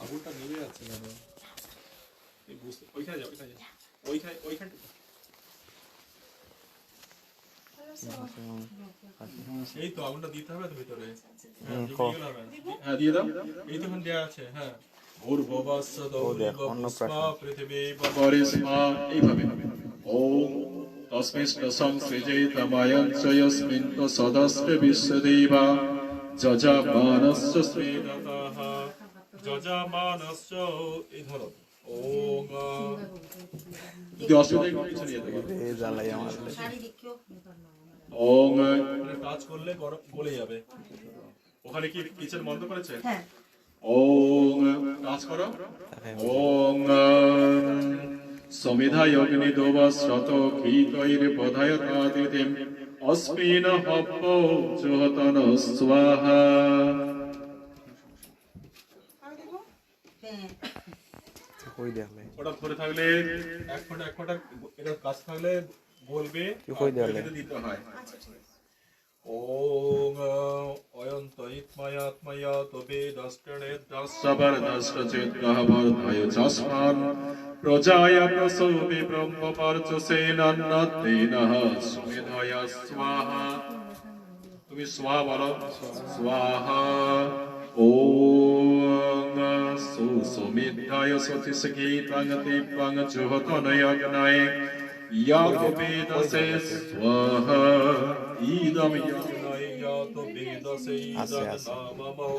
আগুনটা নিভে যাচ্ছে কেন? ওইখানে যাও, ওইখানে যাও, ওইখানে এই তো আগুনটা দিতে হবে তো ভিতরে। হ্যাঁ দিয়ে দাও। এই তো ওখানে দেওয়া আছে। হ্যাঁ ভূর্ভুবস্য দৌর্ভুবস্মা পৃথিবী পরিস্মা এইভাবে। ওম তস্মিষ্টসং সৃজেতময়ং চ যস্মিন সদস্তে বিশ্বদেবা যজমানস্য স্মেদতঃ যজমানস্য এই ধরো। ওম যদি অসুবিধা কিছু নিয়ে যেতে পারো। এই জ্বালাই আমার ওম টাচ করলে গলে যাবে। ওখানে কি কিচেন বন্ধ করেছে? হ্যাঁ। ওম টাচ করো। ওম সমিধায় অগ্নিদোবস্রত ঘৃতৈর পধায়তাদিতিম অস্মিন হব্ব জোহতন স্বাহা। কই দেখলে ওটা ধরে থাকলে এক ফোঁটা এটা কাজ থাকলে বলবে দিতে হয়। ওম অয়ন্ত ইৎময়াত্ময়া তবে দষ্টনে দশবার দষ্টচেতঃ বর্ধয় যস্মান প্রজায় প্রসূতি ব্রহ্মপর্যসেনন্নতেনঃ সুমেধয় স্বাহা। তুমি স্বাহা বলো। স্বাহা। ওম সুসুমিধায় সতিসগীতং দীপং জোহতনয়গ্নয়ে ইয়াতো বেদসে স্বাহা। ইদম ইয়াতো বেদসে ইদম নামমো।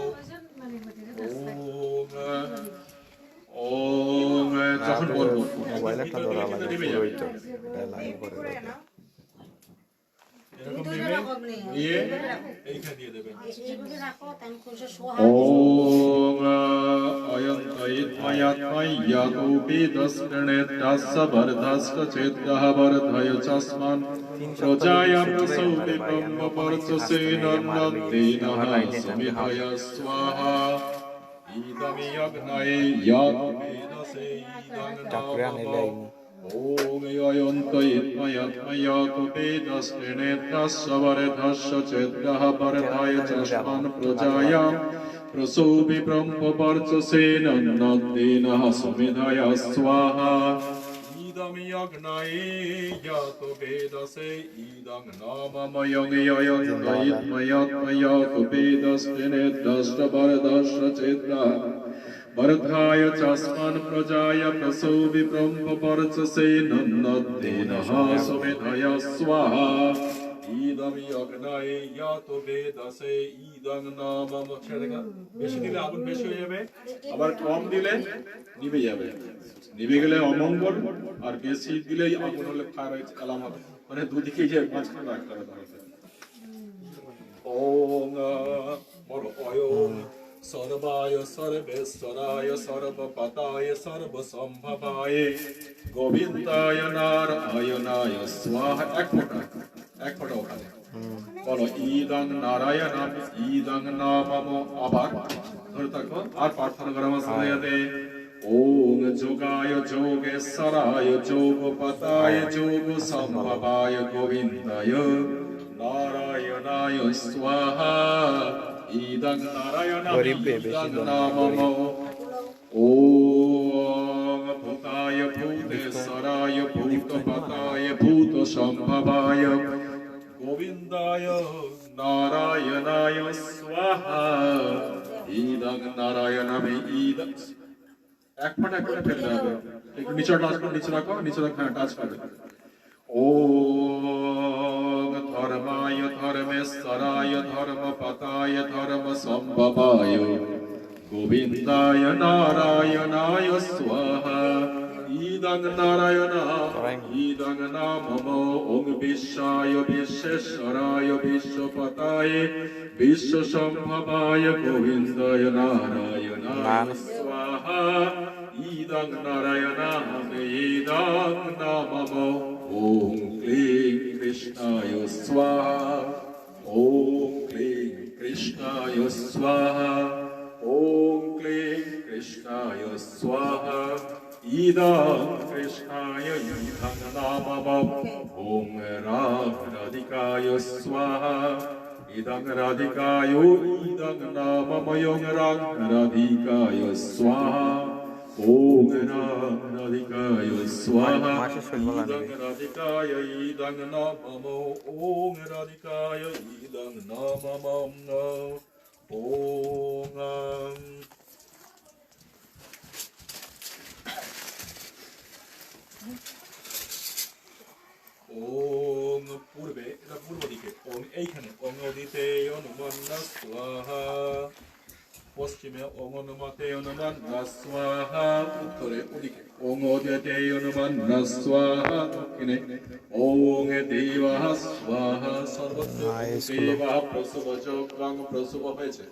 ওম যখন বলবো মোবাইল একটা ধরা লাগে ওই তো এটা লাইভ করে এরকম নেবে দিয়ে এইখানে দিয়ে দেবে। ওম অয়ন্ত ইৎময়াত্ময়া বেদস্কৃণে দাসবর্ধস্ক চেতঃ বর্ধয় যস্মান প্রজায় প্রসূতি ব্রহ্মপর্যসেনন্নতেনঃ সুমেধয় স্বাহা। ইদমি অগ্নয়ে ইয়াতো বেদসে ইদং নামমো। ওম অয়ন্ত ইৎময়াত্ময়া বেদস্কৃণে দাসবর্ধস্ক চেতঃ বর্ধয় যস্মান প্রজায় প্রসূতি ব্রহ্মপর্যসেনন্নতেনঃ সুমেধয় স্বাহা। ইদমি অগ্নয়ে ইয়াতো বেদসে ইদং নামমো। অয়ন্ত ইৎময়াত্ময়া বেদস্কৃণে দাসবর্ধস্ক চেতঃ বর্ধায় যস্মান প্রজায় প্রসূতি ব্রহ্মপর্যসেনন্নতেনঃ সুমেধয় স্বাহা। ইদমি অগ্নয়ে ইয়াতো বেদসে ইদং নামমো। বেশি দিলে আগুন বেশি হয়ে যাবে, আবার কম দিলে নিভে যাবে। নিভে গেলে অমঙ্গল, আর বেশি দিলেই আগুন হলে ফায়ার হয়েছে কালাম হবে। মানে দুদিকেই যে মাঝখানে রাখতে হবে। ওম বলো অয়ং সর্বায় সর্বেশ্বরায় সর্বপতায় সর্বসম্ভবায় গোবিন্দায় নারায়ণায় স্বাহা। এক ফোঁটা ওখানে বলো ইদং নারায়ণাম ইদং নামমো। আবার ধরে থাকো আর প্রার্থনা করো আমার সাথে। ওম যোগায় যোগেশ্বরায় যোগপতায় যোগ সম্ভবায় গোবিন্দায় নারায়ণায় স্বাহা। ইদং নারায়ণাম ইদং নামমো। ওম ভূতায় ভূতেশ্বরায় ভূতপতায় ভূত সম্ভবায় গোবিন্দায় নারায়ণায় স্বাহা। ইদং নারায়ণাম ইদং এক ফোঁটা ফেলতে হবে। একটু নিচে টাচ করো, নিচে রাখো, নিচে রাখো, হ্যাঁ টাচ করবে। ওম ধর্মায় ধর্মেশ্বরায় ধর্মপতায় ধর্ম সম্ভবায় গোবিন্দায় নারায়ণায় স্বাহা। ইদং নারায়ণাম ইদং নামমো। ওম বিশ্বায় বিশ্বেশ্বরায় বিশ্বপতায় বিশ্বসম্ভবায় গোবিন্দায় নারায়ণায় স্বাহা। ইদং নারায়ণাম ইদং নামমো। ওম ক্লীং কৃষ্ণায় স্বাহা। ওম ক্লীং কৃষ্ণায় স্বাহা। ওম ক্লীং কৃষ্ণায় স্বাহা। ইদং কৃষ্ণায় ইদং নামমো। ওম রাধিকায় স্বাহা। ইদং রাধিকায় ইদং নামময়ং রাং রাধিকায় স্বাহা ওম রাং রাধিকায় স্বাহা মাসে শৈল ইদং রাধিকায় ইদং নামম ওম রাধিকায় ইদং নামমম ওম ওম পূর্বে এটা পূর্ব দিকে ওম এইখানে ওম নদীতে অনুমন্না স্বাহা পশ্চিমে ওম অনুমতে অনুমন্না স্বাহা উত্তরে ওদিকে ওম ওদিতে অনুমন্না স্বাহা দক্ষিণে ওম দেবাহ স্বাহা সর্বত্র দেবাহ প্রসব যোগাং প্রসব হয়েছে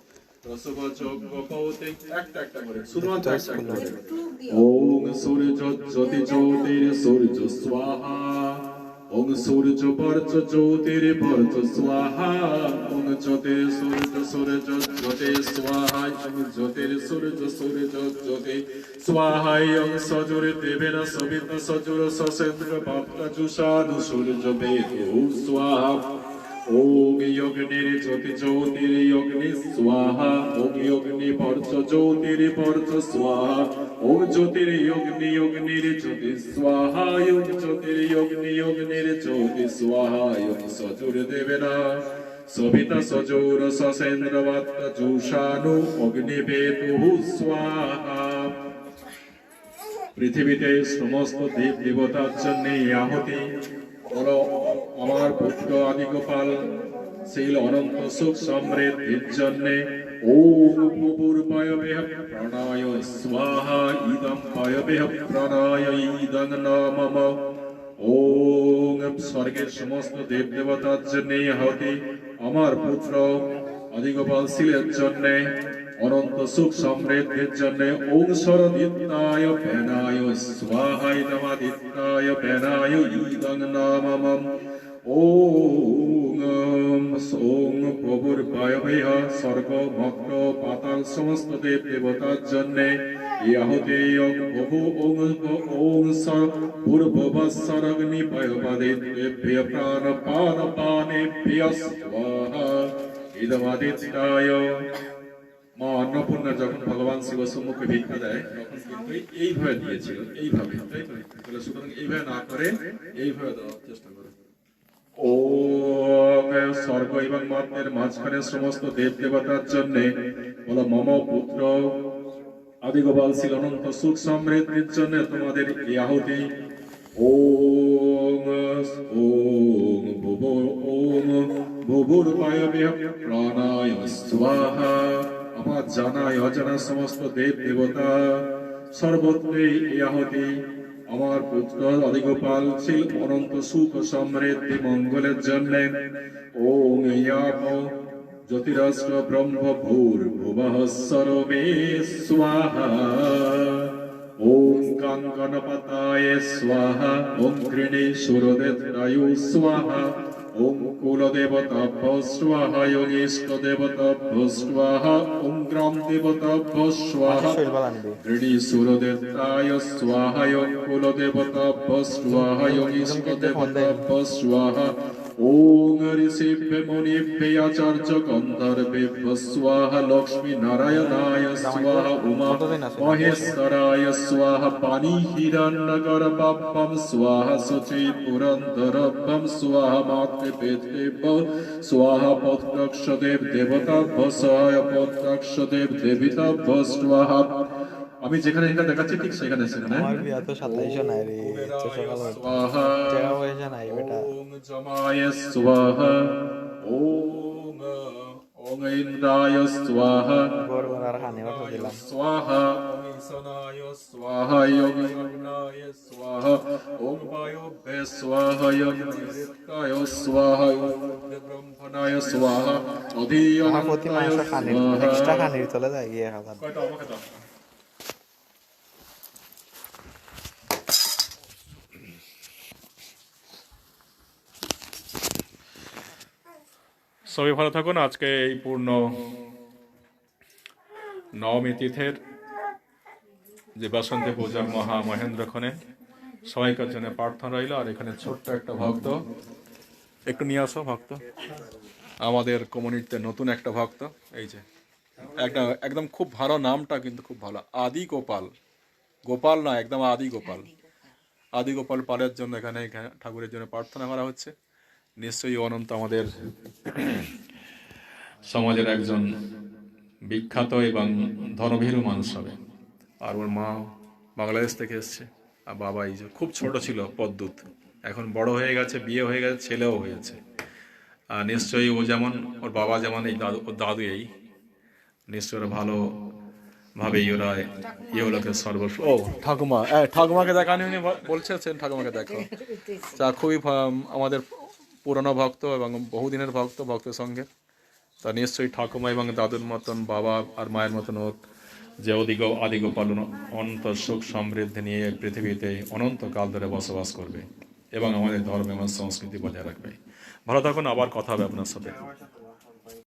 প্রসব যোগ কৌতিক একটা একটা করে শুধুমাত্র একটা একটা করে ওম সূর্য জ্যোতি জ্যোতির সূর্য স্বাহা ওম সূর্য পর্য জ্যোতির পর্য স্বাহা ওম জ্যোতির সূর্য সূর্য জ্যোতি স্বাহা ওম জ্যোতির সূর্য সূর্য জ্যোতি স্বাহা ওম সজুর দেবেন সবিত সজুর সসেন্দ্র বাপ্তা জুষানু সূর্য বেদু স্বাহা ওম যোগনির জ্যোতি জ্যোতির যোগনি স্বাহা ওম যোগনি পর্য জ্যোতির পর্য স্বাহা ওম জ্যোতির যোগনি যোগনির জ্যোতি স্বাহা ওম জ্যোতির যোগনি যোগনির জ্যোতি স্বাহা ওম সজুর দেবেনা সবিতা সজুর সসেন্দ্র বাপ্তা জুষানু অগ্নিবেদু স্বাহা পৃথিবীতে সমস্ত দেব দেবতার জন্য আহুতি বলো আমার পুত্র আদিগোপাল শীল অনন্ত সুখ সমৃদ্ধির জন্যে ওম পূর্বায়বেহ প্রণায় স্বাহা ইদং পায়বেহ প্রাণায় ইদং নামম ওম স্বর্গের সমস্ত দেব দেবতার জন্য আহুতি আমার পুত্র আদিগোপাল শীলের জন্যে অনন্ত সুখ সমৃদ্ধির জন্য ওম শরদিত্যায় বেনায় স্বাহা ইদমাদিত্যায় বেনায় ইদং নামম ওম ওম পূর্বায়বেহ স্বর্গ মগ্ন পাতাল সমস্ত দেব দেবতার জন্য ইয়াহুতে ওম বহু ওম ওম পূর্ববৎসরগ্নি পয়বাদিত্যেভ্য প্রাণ পান পানেভ্য স্বাহা ইদমাদিত্যায় মা অন্নপূর্ণা যখন ভগবান শিব সম্মুখে ভিক্ষা দেয় তখন কিন্তু এইভাবে দিয়েছিল এইভাবে তাই তো তাহলে সুতরাং এইভাবে না করে এইভাবে দেওয়ার চেষ্টা করো ওম স্বর্গ এবং মর্তের মাঝখানে সমস্ত দেব দেবতার জন্য বলো মম পুত্র আদিগোপাল শীল অনন্ত সুখ সমৃদ্ধির জন্য তোমাদের এই আহুতি ওম ওম ভুবুর্বায়বেহ প্রাণায় স্বাহা আমার জানায় অজানা সমস্ত দেব দেবতা সর্বত্রই এই আহুতি আমার পুত্র আদিগোপাল শীল অনন্ত সুখ সমৃদ্ধি মঙ্গলের জন্য ওম ইয়াপ জ্যোতিরাষ্ট্র ব্রহ্ম ভূর ভুবঃ সর্বে স্বাহা ওম কাঙ্গনপতায় স্বাহা ওম গৃণীশ্বরদেবতায়ু স্বাহা ওম কুলদেবতাভ্য স্বাহা যোগীষ্টদেবতাভ্য স্বাহা ওম গ্রাম দেবতাভ্য স্বাহা শৈল আনবে গৃণীশ্বরদেবতায় স্বাহা ওম কুলদেবতাভ্য স্বাহা যোগীষ্টদেবতাভ্য স্বাহা ওম ঋষিভ্য মুনিভ্য আচার্য গন্ধর্বেভ্য স্বাহা লক্ষ্মী নারায়ণায় স্বাহা উমা মহেশ্বরায় স্বাহা পানি হিরণ্যগর্ভম স্বাহা শুচি পুরন্দরভম স্বাহা মাতৃপিতৃভ্য স্বাহা পত্রক্ষদেব দেবতাভ্য সহায় পত্রক্ষদেব দেবিতাভ্য স্বাহা আমি যেখানে এটা দেখাচ্ছি ঠিক সেখানে সেখানে আমার বিয়া তো 27 নাই রে স্বাহা টাকা পয়সা নাই বেটা ওম জমায় স্বাহা ওম ওম ইন্দ্রায় স্বাহা গরগরার খানে অর্থ দিলাম স্বাহা ওম ঈশানায় স্বাহা ওম অগ্নায় স্বাহা ওম বায়ুভ্যে স্বাহা ওম নিরৃত্তায় স্বাহা ওম ব্রহ্মণায় স্বাহা আমার প্রতি অধীয়নায় মাসে খানির স্বাহা এক্সট্রা খানির চলে যায় 1000 কয়টা আমাকে দাও সবাই ভালো থাকুন আজকে এই পূর্ণ নবমী তিথের যে বাসন্তী পূজার মহা মহেন্দ্রক্ষণে সবাইকার জন্য প্রার্থনা রইল আর এখানে ছোট্ট একটা ভক্ত একটু নিয়ে আসো ভক্ত আমাদের কমিউনিটিতে নতুন একটা ভক্ত, এই যে একটা একদম খুব ভালো নামটা, কিন্তু খুব ভালো, আদি গোপাল। গোপাল না, একদম আদি গোপাল। আদি গোপাল পালের জন্য এখানে ঠাকুরের জন্য প্রার্থনা করা হচ্ছে। নিশ্চয়ই অনন্ত আমাদের সমাজের একজন বিখ্যাত এবং ধর্মভীরু মানুষ হবে। আর ওর মা বাংলাদেশ থেকে এসছে, আর বাবা এই যে খুব ছোট ছিল পদ্মুত, এখন বড় হয়ে গেছে, বিয়ে হয়ে গেছে, ছেলেও হয়েছে। আর নিশ্চয়ই ও যেমন ওর বাবা যেমন এই দাদু, ওর দাদু এই, নিশ্চয়ই ওরা ভালো ভাবেই ওরা ইহলোকের সর্বস্ব। ও ঠাকুমা, ঠাকুমাকে দেখানি উনি বলছেন, ঠাকুমাকে দেখো। তা খুবই আমাদের পুরনো ভক্ত এবং বহুদিনের ভক্তের সঙ্গে। তা নিশ্চয়ই ঠাকুমা এবং দাদুর মতন, বাবা আর মায়ের মতন ওর যে আদিগোপাল অনন্ত সুখ সমৃদ্ধি নিয়ে পৃথিবীতে অনন্তকাল ধরে বসবাস করবে এবং আমাদের ধর্ম এবং সংস্কৃতি বজায় রাখবে। ভালো থাকুন, আবার কথা হবে আপনার সাথে।